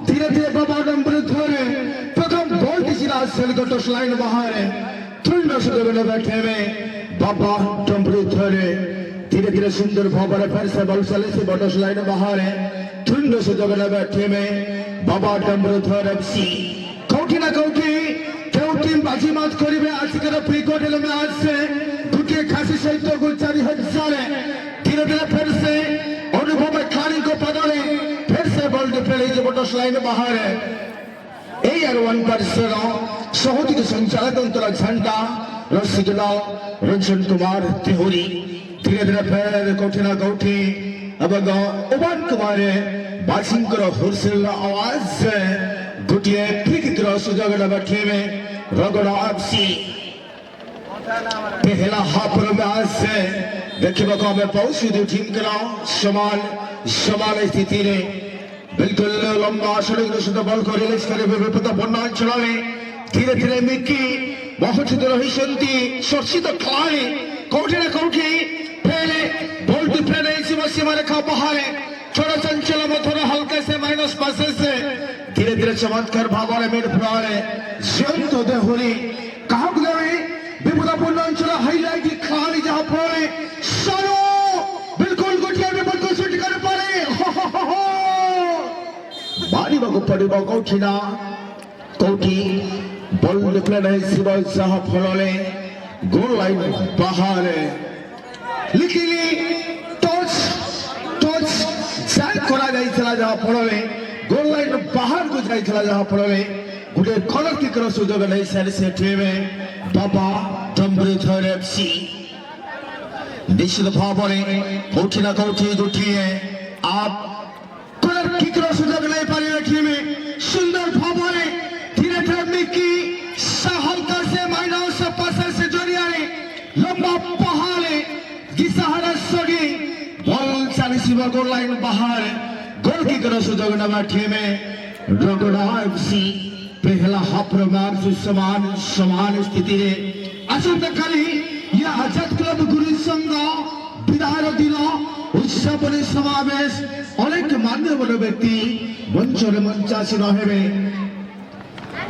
धीरे धीरे बाबा धीरे प्रथम गोल लाइन बाहर बैठे हुए बाबा धीरे धीरे सुंदर भाव फिर से बल चले से बटस लाइन बाहर बैठे हुए बाबा कौटी ना कौटी क्यों टीम बाजी मत करिबे आजकेर प्री क्वार्टर मैच से दुटी खासी सहित गोल 4000 धीरे धीरे फिर से अनुभव खानी को पदले फिर से बल डिफेंड जो बटस लाइन बाहर ए आर 1% सहोदिक संचालक अंतरा झंडा रसिकलाल रंजन कुमार तिहोरी धीरे धीरे फिर कौटी ना कौटी अब उमन कुमार बाजिंग करो हुरसिल आवाज से गुटिए फ्री की तरह सुजग बैठे में रगड़ा एफसी पहला हाफ मैच से देखिए को हमें पहुंची दो टीम के समान समान स्थिति रे बिल्कुल लंबा सड़क शुद्ध बल को रिलीज करे विपद बन्ना चलाने धीरे धीरे मिक्की बहुत रही शंति चर्चित खिलाड़ी कौटी ना कौटी पहले बॉल डिफेंड सीमा रेखा बाहर थोड़ा चंचल में थोड़ा हल्के से माइनस पासेस से धीरे धीरे चमत्कार भाव मिड फ्लोर जयंत देहुरी कहा गए विपदापूर्ण अंचल हाईलाइट खिलाड़ी जहां पर सरो बिल्कुल गोटिया विपद को शूट कर पारे मारिबाको पड़िबो कौटिना कौटी बॉल डिफेंड है जहां फलले गोल लाइन बाहर लिखिली टच करा जाइछला जहां फलले गोल लाइन बाहर को जाइछला जहां फलले गुटे कॉर्नर किक रो सुजोग नै साइड से टीम बाबा डम्बरेधर एफसी निश्चित भाव में कौटी ना कौटी गुटिए आप कॉर्नर किक रो सुजोग नै पारिबे टीम सुंदर भाव में धीरे धीरे मिकी हल्का से माइनस पासेस से जरिया लंबा पहाड़े गिसहारा सगी बॉल 40 गोल लाइन बाहर गोल की करो सुजोग नवा टीम रगड़ा एफसी पहला हाफ मैच समान स्थिति रे आसंता काली यह आजाद क्लब गुरु संघ विदायर दिन उत्सव समावेश अनेक मान्यवर व्यक्ति मंचरे मंचासीन हेबे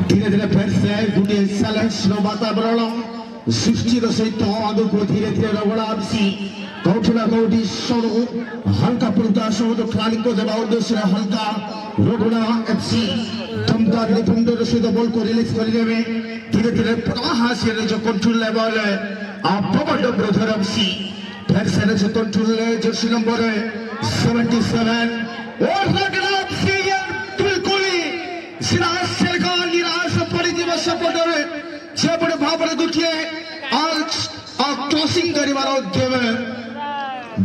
धीरे धीरे फिर से गुटे चैलेंज वातावरण सृष्टि सहित आगे को धीरे धीरे रगड़ा एफसी कौटी ना कौटी सरो हल्का पुरता सहो खिलाड़ी को देवा उद्देश्य हल्का रगड़ा एफसी दमदार डिफेंडर सहित बॉल को रिलीज कर देवे धीरे धीरे हासिल जो कंट्रोल लेवल आप बाबा डम्बरेधर एफसी फिर से जो कंट्रोल जर्सी नंबर 77 और रगड़ा एफसी बिल्कुल निराश परिदिवस पड़े जब भाव गुटिए क्रॉसिंग करिवार उद्यम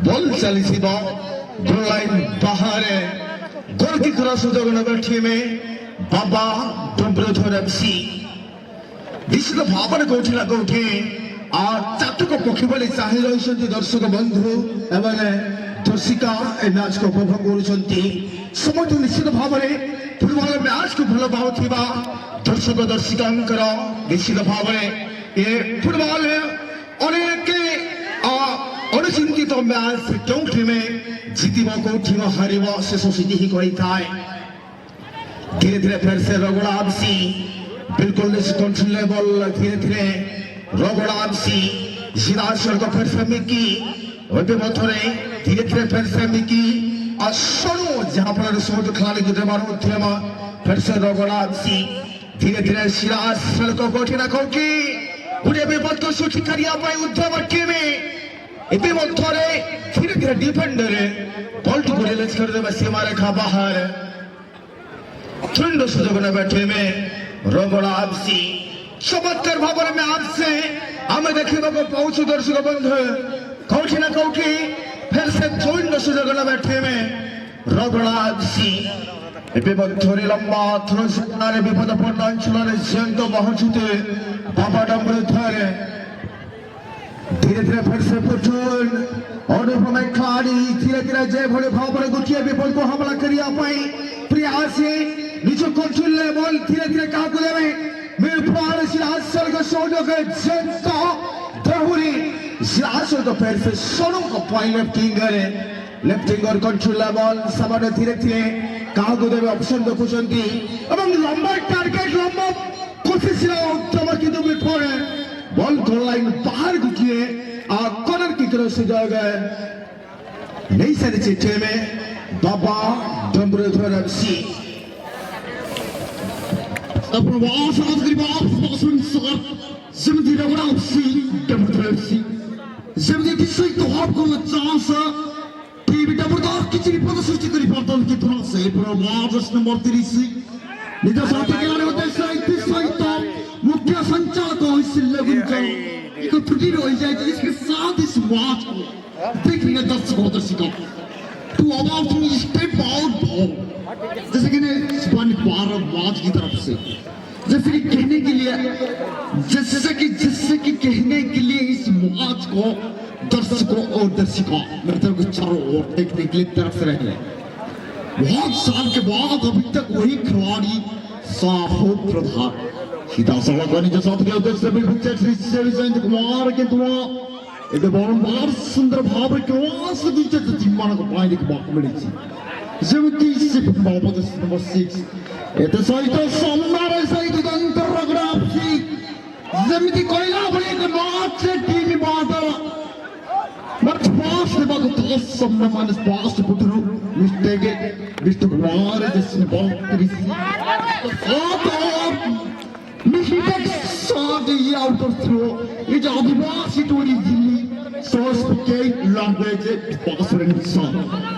बॉल चली गोल लाइन बाहर गोल की करा सुजोग नगर टीम बाबा डम्बरेधर एफसी निश्चित भाव में कौटी ना कौटी चातक पक्षी बोली चाहे रही दर्शक बंधु एवं दर्शिका मैच को उपभोग कर निश्चित भाव में फुटबॉल मैच को भल पाऊा दर्शक दर्शिका निश्चित भाव में ये फुटबॉल अनेक अनुचिंतित मैच क्यों टीम जीतब कौ टीम हार शेष सीधी ही कही था धीरे धीरे फिर से रगड़ा एफसी बिल्कुल कंट्रोल लेवल धीरे धीरे रगड़ा एफसी सिराज को फिर से मिकी धीरे धीरे फिर से मिकी सरो जहां पर सोच खिलाड़ी को देवार उद्यम फिर से रगड़ा एफसी धीरे धीरे सिराज को कौटी ना कौटी गुटे विपद को सूची करने उद्यम टीम धीरे धीरे डिफेंडर बॉल को रिलीज कर देवे सीमा रेखा बाहर सुंदर सुजोग बैठे में रगड़ा एफसी चमत्कार भाव में आपसे ଆମେ ଦେଖିବାକୁ ପାଉଛୁ ଦର୍ଶକ ବନ୍ଧୁ କୋଉଠି ନା କୋଉଠି ଫେର ସେ ଚୌନ ସୁଯୋଗ ନେବେ ଟିମ୍ ରଗଡ଼ା ଏଫ୍ସି ଏବେ ମଧ୍ୟରେ ଲମ୍ବା ଥ୍ରୋରେ ବିପଦପୂର୍ଣ୍ଣ ଅଞ୍ଚଳରେ ଜ୍ୟନ୍ତ ପହଞ୍ଚୁଥିଲେ ବାବା ଡମ୍ବରୁ ଥରେ धीरे धीरे फिर से पुटुल अनुपम खिलाड़ी धीरे धीरे जेभଳି ଭାବରେ ଗୋଟିଏ ବିପଦକୁ हमला କରିବା ପାଇଁ प्रयास निज कंट्रोल बॉल धीरे धीरे काबू में मिरफार सिरासल का शॉट के जनता दहुरी सिरासल तो फिर से सोनू को पॉइंट लेफ्टिंग और कंट्रोल बॉल सामने धीरे धीरे काबू देवे ऑप्शन देखुचंती एवं लंबा टारगेट लंबा कोशिश उत्तम किंतु मिरफार बॉल गोल लाइन बाहर गुटिए कॉर्नर की तरफ से जाएगा नहीं सारी चिट्ठे में बाबा डम्बरेधर एफसी प्रवास आदगरी पासुन सर जमदी रगड़ा एफसी डम्बरेधर एफसी जमदी किसी तो आपको चांस टीवी डम्बरेधर किसी पद सृष्टि करी पाता कि तुम से प्रवास नंबर 30 निजा साथी के लाने होते सहित मुख्य संचालक इसलिए गुंजाई एक त्रुटि रह जाए जिसके साथ इस मैच को देखने दर्शकों to about to step out ball जैसे कि स्पन पार मैच की तरफ से जैसे कि कहने के लिए इस मैच को दर्शकों और दर्शिका मेरे तरफ को चारों ओर देखने के लिए तरफ से रहे बहुत साल के बाद अभी तक वही खिलाड़ी साफो प्रधान सीधा सड़क वाली जो साथ के उधर से भी पिक्चर से जयंत कुमार के दुआ इधर बार सुंदर भाव के वास दूसरे तो जिम्मान को पाने की बात मिली थी जमती से बाबा नंबर 6 इधर सही तो सामने सही तो अंतर रगड़ा आपसी जमती कोयला बड़े के मैच से टीम बादल मत पास ने बात तो सामने मानस पास पुटरू मिस्टेक विष्णु कुमार जिसने बॉल करी Mistake shot the out of throw. It's आदिवासी टोली जिली सोच के language पास रहने सा.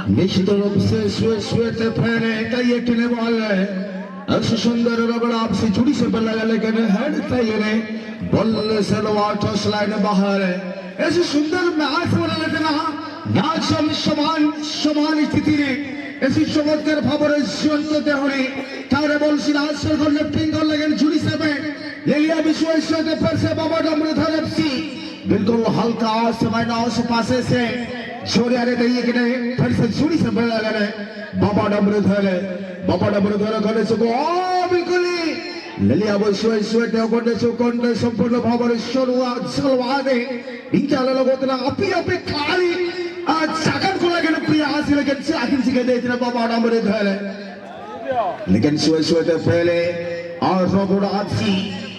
निश्चित रूप से श्वेत फैने कई टिने वाले ऐसे सुंदर रगड़ा आपसे जुड़ी से बल्ला लेकिन हेड तैयार बॉल से लवाटो स्लाइड बाहर ऐसे सुंदर मैच वाला लेकिन मैच समान स्थिति ने ऐसी चमत्कार भावरे जीवंत देहरी तारे बॉल सिराज से को लेफ्टिंग कर लगन जुड़ी से में ले लिया विश्वेश्वर के पर से बाबा डम्बरेधर एफसी बिल्कुल हल्का समय ना उस पासे से छोड़े आ रहे थे कि नहीं फिर से जुड़ी से बड़ा लगा रहे बाबा डम्बरेधर गले से को बिल्कुल ले लिया विश्वेश्वर के कोंडे संपूर्ण भावरे शुरुआत चलवा दे इनके लोग उतना अपी खाली आज सागर को लगे ना प्रयास लेकिन से आखिर से कहते इतना बाबा डम्बरेधर लेकिन सुबह पहले और रोगोड़ा आदसी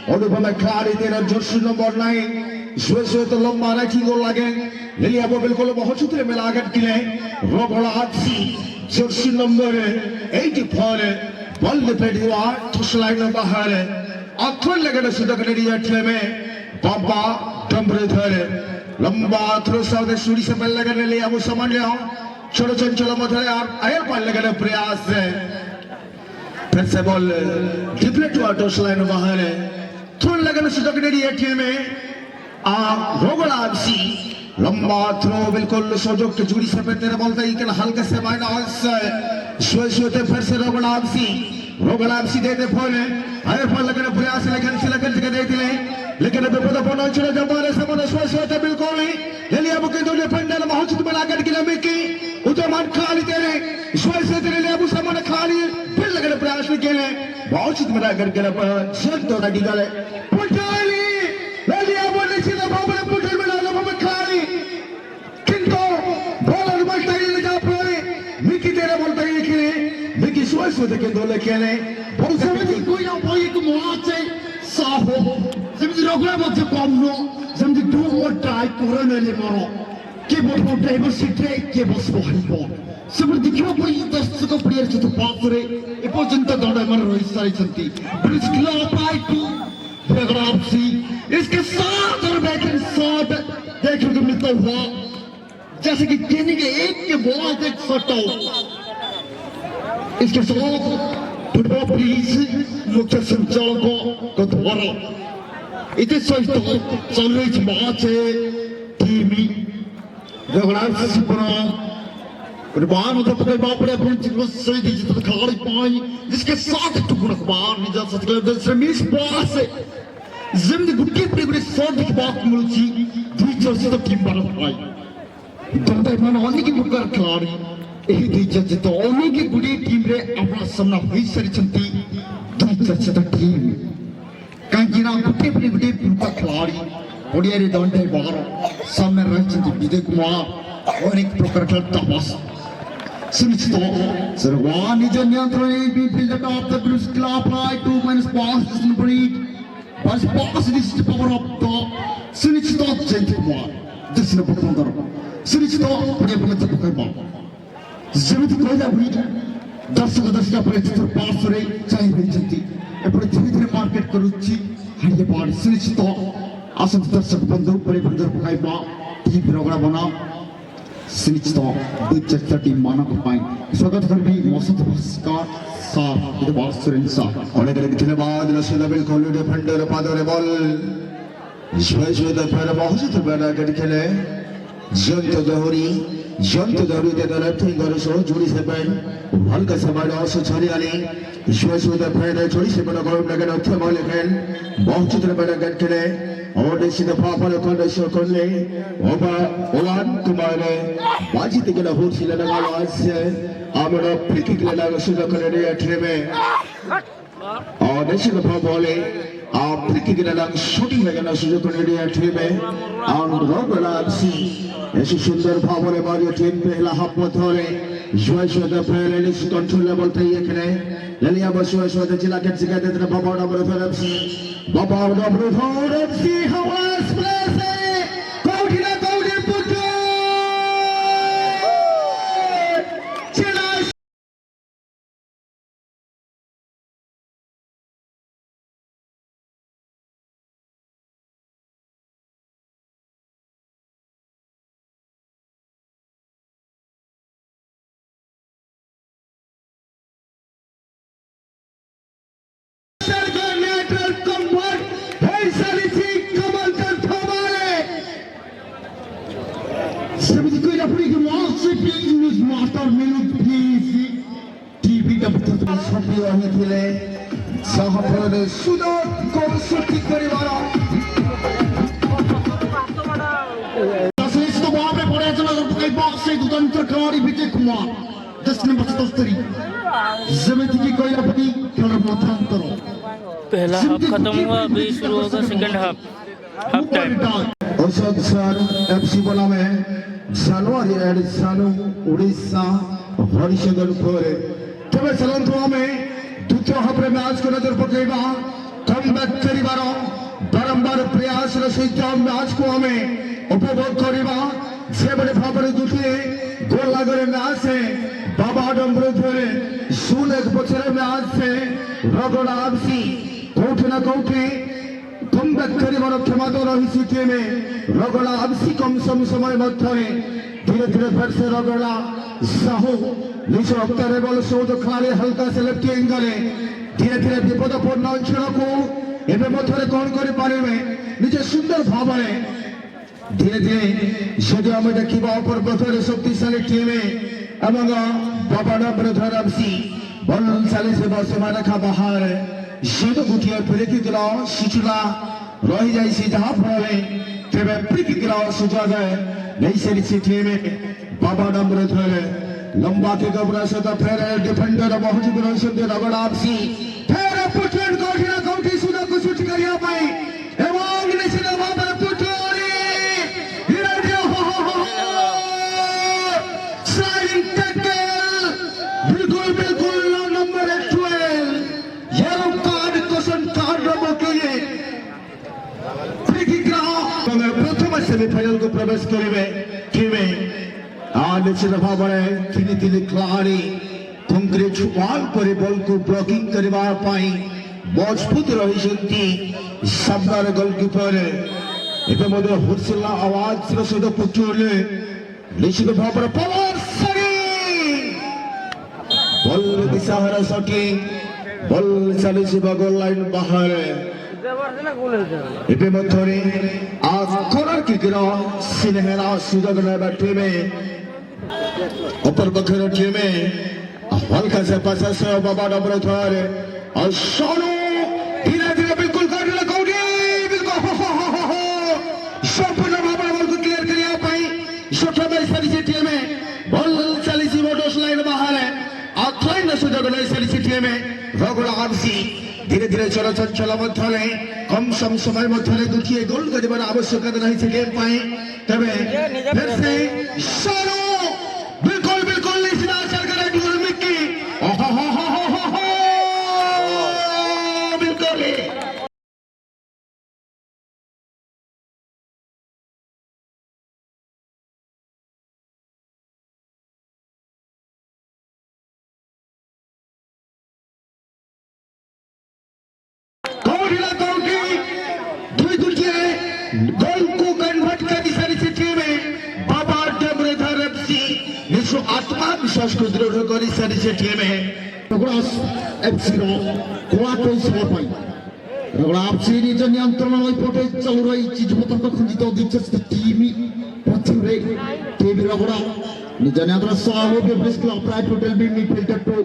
और ऊपर में खिलाड़ी तेरा जर्सी नंबर 9 सुबह तो लंबा रखी गोल लगे ले लिया वो बिल्कुल बहुत चुतरे में लागत के लिए रोगोड़ा आदसी जर्सी नंबर 84 बॉल लिपट हुआ ठुस लाइन बाहर अथवा लगे ना सुधा करने दिया टीम में बाबा डम्बरेधर लंबा थ्रो साउथ सूरी से बल लगने ले अब समझ लिया छोड़ो चंचल मधुर और आयर पाल लगने प्रयास से फिर से बॉल डिप्लेट हुआ टॉस लाइन बाहर थ्रो लगने से टकने दिए टीम में रोगड़ा एफसी लंबा थ्रो बिल्कुल सोजो के जुड़ी से तेरे बॉल था लेकिन हल्के से माइनस सोते फिर से रोगड़ा एफसी देते फोन आयर पाल लगने प्रयास लेकिन से लगन के देते लेकिन अभी पता पड़ा चले जमाने सामने सोते बिल्कुल नहीं ले लिया बुके दो डिफेंडर महसूद में लागत के लिए की उधर मान खाली तेरे सोते तेरे लिए अबू सामने खाली फिर लगने प्रयास के लिए महसूद में लागत के लिए शर्ट तो ना डिगाले पुटाली ले लिया वो नीचे तो बाबू ने पुटल में डाला बाबू खाली किंतु बॉलर बॉल तैयार लगा पड़े मिकी तेरे बॉल तैयार के लिए मिकी सोते के दो लेके ने बहुत समय कोई ना कोई एक मुआचे साफ हो जब रोगला मत कमनो जब दो और टाइप कोरोना ले मारो के बोल ड्राइवर सीटे के बस वही बोल सब देखियो कोई दर्शक प्लेयर से तो पास रे ए पर्यंत दौड़ मर रही सारी चलती ब्रिज क्लब आई टू फोटोग्राफी इसके साथ और बैटिंग शॉट देखने को मिलता हुआ जैसे कि केनी के एक के बॉल एक शॉट आउट इसके साथ फुटबॉल प्लीज मुख्य संचालकों को द्वारा इथे सहित चल रही मैच है टीमी रेगुलर सिपरा कुर्बान उधर पकड़ बापड़े अपन चिकन सही दी जितना खिलाड़ी पाई जिसके साथ टुकड़ा कुर्बान निजा सतगल दूसरे मिस पास से जिंदगी गुट्टी पर गुट्टी सौद की बात मुल्ची दूसरी चर्चा तो टीम भारत पाई दोनों इमान होने की मुकर खिलाड़ी यही दी चर्चा तो होने की गुट्टी टीम रे अपना सामना हुई सरी चंती दूसरी चर्चा तो टीम कांचीना गुट्टी पर गुट्टी पुरता खिलाड़ी ओडियारी दोनों बाहर सामने रह चंती विजय कुमार और एक प्रकार खेलता बस Sinistro, Servani Janyantra, we build the top the Bruce Club, right 2 minus pass in the breed. Pass this is the power of the Sinistro gentleman. This is the Pukandar. Sinistro, put a bullet to Pukama. Zimit Koya breed. That's what the separate to pass for a child agency. A particular market Karuchi, and the body Sinistro. Asam Tassak Pandu, Puribundar Pukaiba, T. Prograbana. Sinistro, big church team mana ko pain. स्वागत कर भी मौसम का साथ ये बात सुरेंसा. और एक कितने बाद रसीदा बिल्कुल डिफेंडर पादरे बॉल जोश द पर बहुत तो बड़ा कर खेले जंत जहरी दे दर थिंग और सो जुड़ी से बन हल्का समाज और सो छड़ी वाली जोश द पर छोड़ी से बड़ा गोल लगे उठे बॉल खेल बहुत तो बड़ा कर खेले और देश के पापा लोग को शो कर ले ओवान तुम्हारे बाजी तक ना हो सिला लगा आज से आमरो फ्री किक लगा शुरू कर रहे हैं ट्रे में और देश के पापा बोले आप फ्री किक लगा शूटिंग लगा शुरू कर रहे हैं ट्रे में और रोबला सी ऐसे सुंदर भावों बारी टीम पहला हाफ में थोड़े जोश द पहले लिस्ट कंट्रोल लेवल पे ये खेले ललिया बसुआ सो द जिला के सिका देते हैं बाबा नंबर 4 FC हवास प्लेस है कोटिना कोटिन पुटो चला Seperti kau dah pergi ke masa English master minute PC TV dapat terus sampai orang itu sahabat sudah konsulti keriwara. Asal itu bawa pernah jalan pakai box itu dan terkawari Vijay Kumar. 10 number 73. Seperti kau dah pergi kalau matang terus. पहला half खत्म हुआ अभी शुरू होगा second half time औसत sir FC बोला में জানুয়ারি এর সানু উড়িষ্যা হরিশঙ্করপুরে তবে চলন্ত ଆମେ ଦ୍ୱିତୀୟ ହାଫରେ ମ୍ୟାଚକୁ ନଜର ପକାଇବା କମ୍ବ୍ୟାକ୍ କରିବାର ବାରମ୍ବାର ପ୍ରୟାସର ସହିତ ମ୍ୟାଚକୁ ଆମେ ଉପଭୋଗ କରିବା ସେଭଳି ଭାବରେ ଗୋଟିଏ ଗୋଲ ଲାଗରେ ମ୍ୟାଚ ବାବା ଡମ୍ବରୁଧରେ 0-1 ପଛରେ ମ୍ୟାଚ ରଗଡ଼ା ଆଫସି କୋଉଠି ନା କୋଉଠି कमबैक करिବାର କ୍ଷମତା ରହିଛି ଟିମ୍ ରଗଡ଼ା ଆଫସି କମ ସମୟ ମଧ୍ୟରେ धीरे धीरे फिर से रगड़ा साहू निज अक्तारे बल सौद खेलाड़ी हल्का से लेफ्ट एंगले धीरे धीरे विपदपूर्ण अंचल को एवं मध्य कौन कर पारे निजे सुंदर भाव धीरे धीरे जदि आम देखा पर्वतर शक्तिशाली टीम एवं बाबाड़ा ब्रदर एफसी बल चली सीमा रेखा बाहर सीधे गोटे फ्री किक सूचना रही जाए जहाँ फल तेरे फ्री किक सुजोग नहीं सारी टीम बाबा नंबर धरे लंबा के गबरा से तो फिर डिफेंडर बहुत रही रगड़ा आपसी फिर पुटन कोठिना कोठी सुधा को शूट करिया पाई एवं निश्चित भाव में पुटोरी हिरा दियो हो साइड टैकल बिल्कुल number 12 yellow card caution card रबो के ये फ्री किक प्रथम सेमीफाइनल को प्रवेश करेंगे टीमे निश्चित भाव में तीन खिलाड़ी कंक्रीट वाल पर बॉल को ब्लॉकिंग करने मजबूत रही सामनार गोलकीपर एवं हुरसिला आवाज सहित पुटुले निश्चित भाव में पावर बॉल दिशाहारा शॉटिंग बॉल चली गोल लाइन बाहर ଏବେ ମଧ୍ୟରେ କର୍ଣ୍ଣର କିକର ସିନେହେରା ସୁଯୋଗ ନେବା ଟିମ୍ ଅପର ପକ୍ଷର ଟିମ୍ हल्का से पासा से बाबा डबल थर और सोनू धीरे धीरे बिल्कुल कर ले कोडी बिल्कुल संपूर्ण भाବରେ बॉल को क्लियर करिया पाई छोटा में सारी टीम में बॉल चली सी मोटोस लाइन बाहर है और थोड़ी सुযোগ नहीं सारी टीम में रगड़ा आरसी धीरे धीरे चलचंचल मध्यले कम सम समय मध्यले दुखिए गोल करबार आवश्यकता नहीं से गेम पाए तबे फिर से सोनू बिल्कुल बिल्कुल निशाना चल कर गोल मिकी बिल्कुल कोडिला कोडी दुई दुखिए गोल को कन्वर्ट कर दी सारी टीम में बाबा डबरेधर एफसी निशो आत्मविश्वास को दृढ़ करी सारी टीम में रगुड़ास एफसी रो कोआटो सपाई रगुड़ास निज नियंत्रण पटे चल रही चीज मतक खंडित दिलचस्प टीम पथरे टीम रगुड़ा निज नियंत्रण साहो बेब्रिस क्लब प्राइड होटल बी मिडफील्डर टू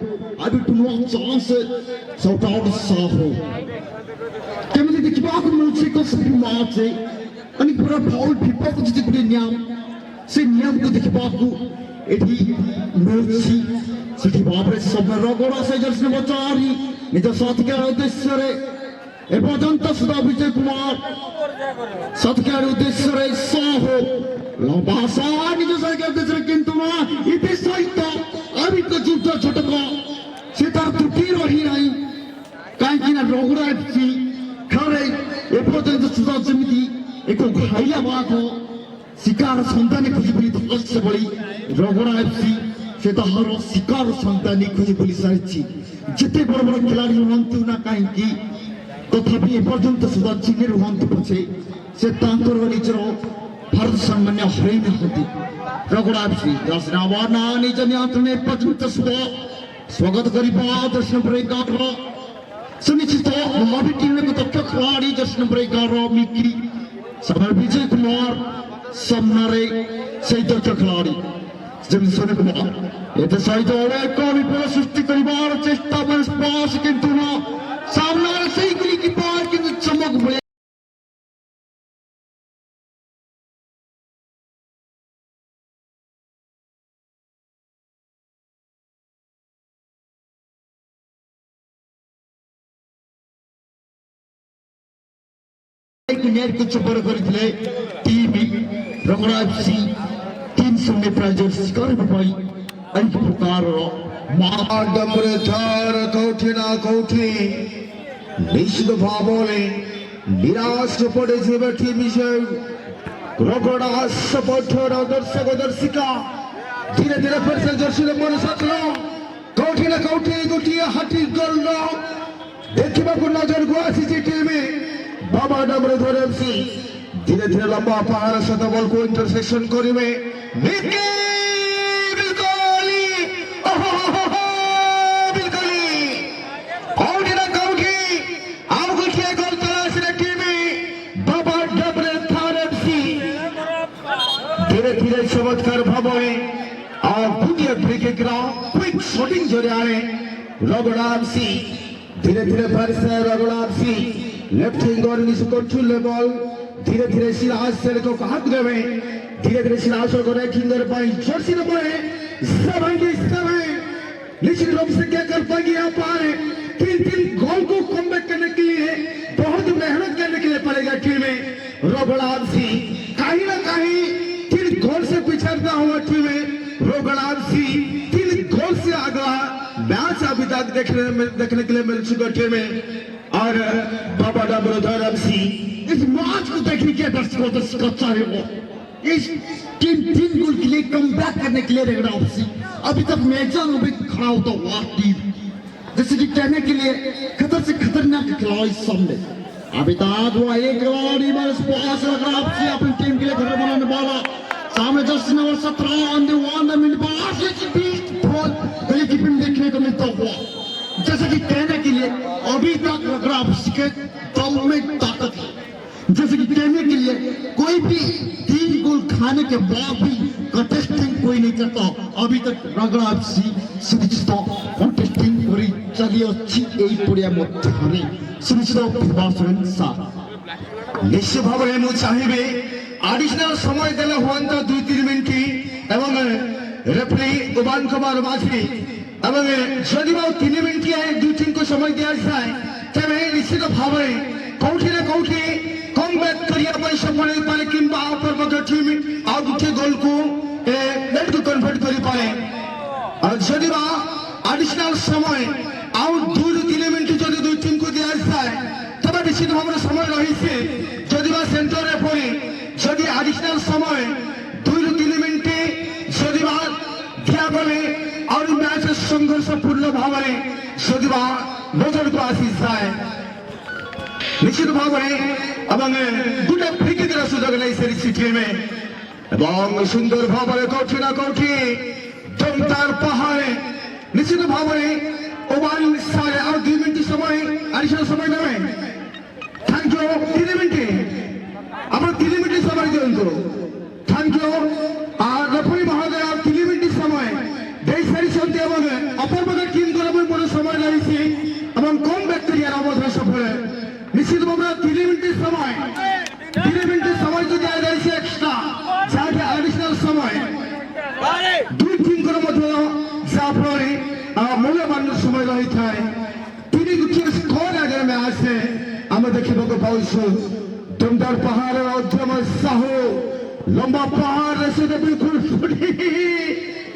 अभी two no chance shot out साहो केमति देखिबाकु मिलुछि को सभी मैच अनि पूरा फाउल फिफा को जति गुडे नियम से नियम को देखिबाकु एठी मिलुछि सेठी बाबरे सब रगड़ा से जर्सी बचारी निज साथीकार उद्देश्य रे ए पर्यंत सुधा विजय कुमार साथीकार उद्देश्य रे साहो लंबासा निज साथीकार उद्देश्य रे किंतु ना इति सहित अभी को जुटा झटका से तार त्रुटि रही नहीं काहे ना रगड़ा एफसी खरे ए पर्यंत सुधा जमिति एको घाइला बाको शिकार संतान खुशी बोली धस बड़ी रगड़ा एफसी से ताहार शिकार संतान खुशी बोली सारिछि जिते बड़ बड़ खिलाड़ी हुंतु ना काहेकि तथापि ए पर्यंत सुधा चिन्ह हुंतु पछे से तांकर निजर भारत सम्मान हरै नहति रगड़ा एफसी दसनावाना निज नियंत्रण ए पर्यंत सुधा स्वागत करिबा दर्शन ब्रेकर सुनिश्चित हमारी टीम में तक खिलाड़ी दर्शन ब्रेकर मिकी समय विजय कुमार सामने से दक्ष खिलाड़ी जमिसन कुमार एते सहित एक विपद सृष्टि करिबार चेष्टा में स्पर्श किंतु ना सामने से गोली की पार किंतु चमक बळे नेट को चुपर करथिले टीवी रगड़ा एफसी 300 प्राइजर शिकार पाई अनेक प्रकार डबरेधर कौठी ना कौठी निश्चित भावने निराश पड़े टीम रगड़ा सपोर्टर दर्शक दर्शिका धीरे धीरे फिर से जर्सी मन सतलो कौठी ना कौठी गोटे हाथी गोल देखा नजर को आसी टीम बाबा डबरेधर एफसी धीरे धीरे लंबा पहाड़ सत बॉल को इंटरसेक्शन करेंगे धीरे धीरे चमत्कार भाव और गोटे फ्री किक क्विक शॉटिंग जरिया रगड़ा एफसी धीरे धीरे फिर से रगड़ा एफसी लेफ्ट फिंगर निचु कंट्रोल बॉल धीरे धीरे सिराज से को हाथ देवे धीरे धीरे सिराज को राइट फिंगर पर जर्सी नंबर 77 निश्चित रूप से क्या कर पाएंगे आप पाए तीन गोल को कमबैक करने के लिए बहुत मेहनत करने के लिए पड़ेगा टीम में रगड़ा एफसी कहीं ना कहीं 3 गोल से पिछड़ता हुआ टीम में रगड़ा एफसी 3 गोल से अगला मैच अभी तक देखने के लिए मिल चुका टीम में और बाबा डबरेधर एफसी इस मैच को देखने के दर्शकों दर्शक चाहे वो इस टीम 3 गोल के लिए कम बैक करने के लिए रगड़ा एफसी अभी तक मैदान में खड़ा होता हुआ टीम जैसे कि कहने के लिए खतर से खतरनाक खिलाड़ी सामने अभी तक वो एक खिलाड़ी बस पास रगड़ा एफसी अपनी टीम के लिए खतरा बनाने वाला सामने jersey number 17 on the minute pass की बीट बॉल गली की पिन देखने को मिलता हुआ जैसे कि कहने के लिए अभी तक रगड़ा एफसी के बॉल में ताकत है। जैसे कि कहने के लिए कोई भी 3 गोल खाने के बाद भी कंटेस्टिंग कोई नहीं करता। अभी तक रगड़ा एफसी सुनिश्चित कंटेस्टिंग करी चली अच्छी এই পড়িয়া মধ্যখানে সুনিশ্চিত বিভাজন স্যার নিশ্চিত ভাবে মু চাহিবে আডিশনাল সময় দেলে হুয়ন্ত 2-3 মিনিট এবং রেফারি উবান কুমার মাঝি এবং যদি 3 মিনিট 2-3 को समय दिया जाए তবে নিশ্চিত ভাবে কোউঠি না কোউঠি कमबैक करिया पर सफल हो पारे किंबा ऊपर बगे टीम और गुटे गोल को नेट को कन्वर्ट करि पारे और যদি বা एडिशनल समय आउट 2-3 मिनिट যদি দুই টিম को दिया जाए তবে নিশ্চিত ভাবে সময় রহিছে যদি বা সেন্টার রেফারি যদি एडिशनल समय 2-3 मिनिट যদি বা দিয়া গলে और मैच संघर्षपूर्ण भावे যদি বা নজর को আসি যায় নিশ্চিত ভাবে এবং দুটো ফ্রি কিকের সুযোগ নেইছে টিমে এবং সুন্দর ভাবে কোঠি না কোঠি দমদার পাহাড়ে নিশ্চিত ভাবে ওভার সাড়ে আর 2 মিনিট সময় আড়াইশো সময় নেবে থ্যাংক ইউ 3 মিনিটে আমরা 3 মিনিট সময় দিন তো থ্যাংক ইউ আর রেফারি মহোদয় আর 3 মিনিট সময় দেই সারি সন্ধ্যে এবং অপরপক্ষের টিম করার বড় সময় লাগছে এবং কম ব্যাকটেরিয়ার অবস্থা সফল নিশ্চিত ভাবে 3 মিনিটের সময় 3 মিনিটের সময় যদি আয় রয়েছে এক্সট্রা যাতে এডিশনাল সময় দুই টিম করে মধ্যে যা ফলে মূল্যবান সময় রয়েছে তিনি গুটির স্কোর আগে ম্যাচে আমরা দেখিବାକୁ পাইছো দমদার পাহাড়ের উদ্যম সাহু লম্বা পাহাড় রেসে বিলকুল ফুটি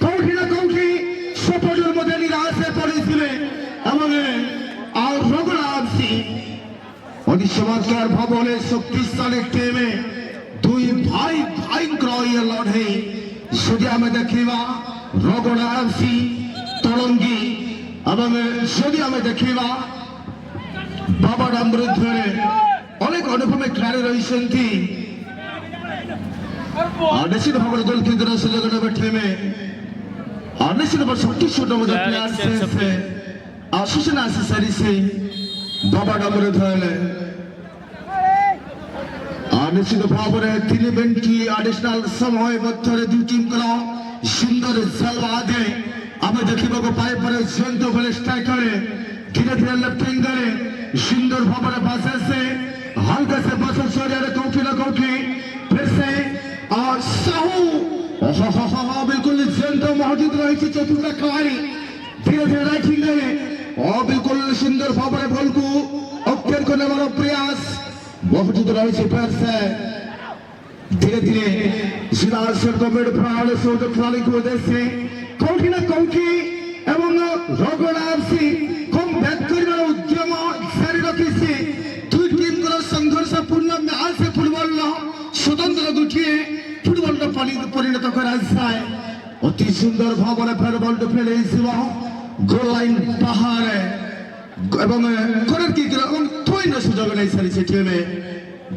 কোউঠি না কোউঠি সফলের মধ্যে নিরাশে পড়েছিলেন এবং আর রঘুনাথ সিং অতি চমৎকার ভাবে শক্তিশালী টিমে দুই ভাই ভয়ঙ্কর লড়াই যদি আমি দেখিবা রগড়া এফসি তরঙ্গী এবং যদি আমি দেখিবা বাবাডাম বিরুদ্ধে অনেক অনুভবে খেলাড়ি রয়েছেন নিশ্চিত ভাবে গোল কিকের সুযোগ নেবে টিমে নিশ্চিত ভাবে সঠিক ছোট মধ্যে প্লেয়ার সে সূচনা আসি সারিছে বাবাডাম বিরুদ্ধে নিশ্চিত ভাবে 3 মিনিট এডিশনাল সময় মধ্যে দুই টিম করা সুন্দর জলবাদে আমি দেখিବାକୁ পাইপারে জয়ন্ত বলে স্ট্রাইকারে ধীরে ধীরে লেফট উইঙ্গারে সুন্দর ভাবে পাশে से हल्का से बस छोड़े कोठी ना कोठी फिर से और साहू बिल्कुल जयন্ত मौजूद रही चतुर्थ खिलाड़ी धीरे धीरे राइट विंगारे और बिल्कुल सुंदर भावे बॉल को ऑक्टेन करने वाला प्रयास मौजूद रही फिर से धीरे धीरे जिलार सरकमेट प्राण सोच खिलाड़ी को देसे कोठी ना कोठी एवं रगड़ा एफसी कम बैक करिबार उद्यम जारी रखिছে দুই টিম গুলো সংঘর্ষপূর্ণ ম্যাচ ফুটবল স্বতন্ত্র গুটিয়ে ফুটবলটা পরিণত করা যায় অতি সুন্দর ভাবে ফের বলটা ফেলেছিল গোল লাইন পাহাড়ে এবং কর্নার কিক এবং থ্রোইন সুযোগ নেই সারিছে টিমে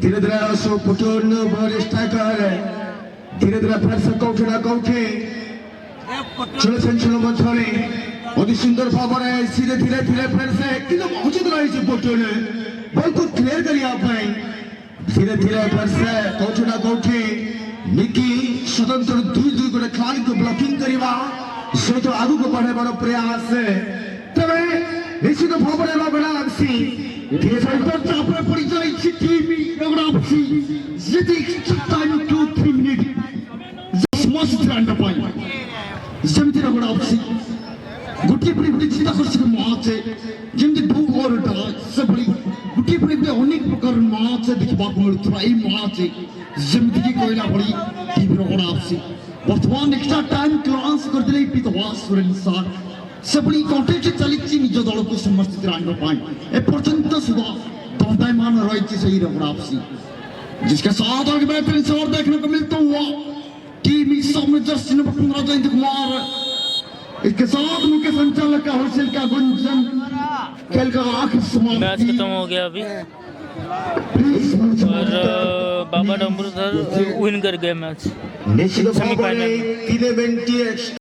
धीरे धीरे सो पुटोन बॉल स्ट्राइकर धीरे धीरे फिर से कोठी ना कोठी चलो मथरे अति सुंदर भावे धीरे धीरे धीरे फिर से किलो मौजूद रही पुटोन बॉल को क्लियर करिया पाए धीरे धीरे फिर से कोठी ना कोठी निकी स्वतंत्र दुई गोटे खिलाड़ी को ब्लॉकिंग करवा से तो आगू को बढ़े बड़ प्रयास तबे निश्चित भावे रगड़ा एफसी चापे पड़ी जाए टीम रगड़ा एफसी यदि टाइम 2-3 मिनट मस्त रन पाई जमिति रगड़ा एफसी गुटी पड़ी चिंता कर सके मैच जमिति दो ओवर से बड़ी गुटी पड़ी अनेक प्रकार मैच देखा मिलूला ये मैच जमिति की कहला बड़ी टीम रगड़ा एफसी बर्तमान एक्स्ट्रा टाइम क्लास करदे पितवास सुरेन सर से बड़ी कंटेस्ट चली निज दल को समर्थित आने एपर्यंत सुधा दंडायमान रही सही रगड़ा एफसी जिसके साथ आगे बेहतरीन शॉट देखने को मिलता हुआ टीम सामने जर्सी नंबर 15 जयंत कुमार इसके साथ मुख्य संचालक का होलसेल का गुंजन खेल का आखिर समाप्ति मैच खत्म हो गया अभी और बाबा डम्बरूधर विन कर गए मैच निश्चित भावे 3 मिनिट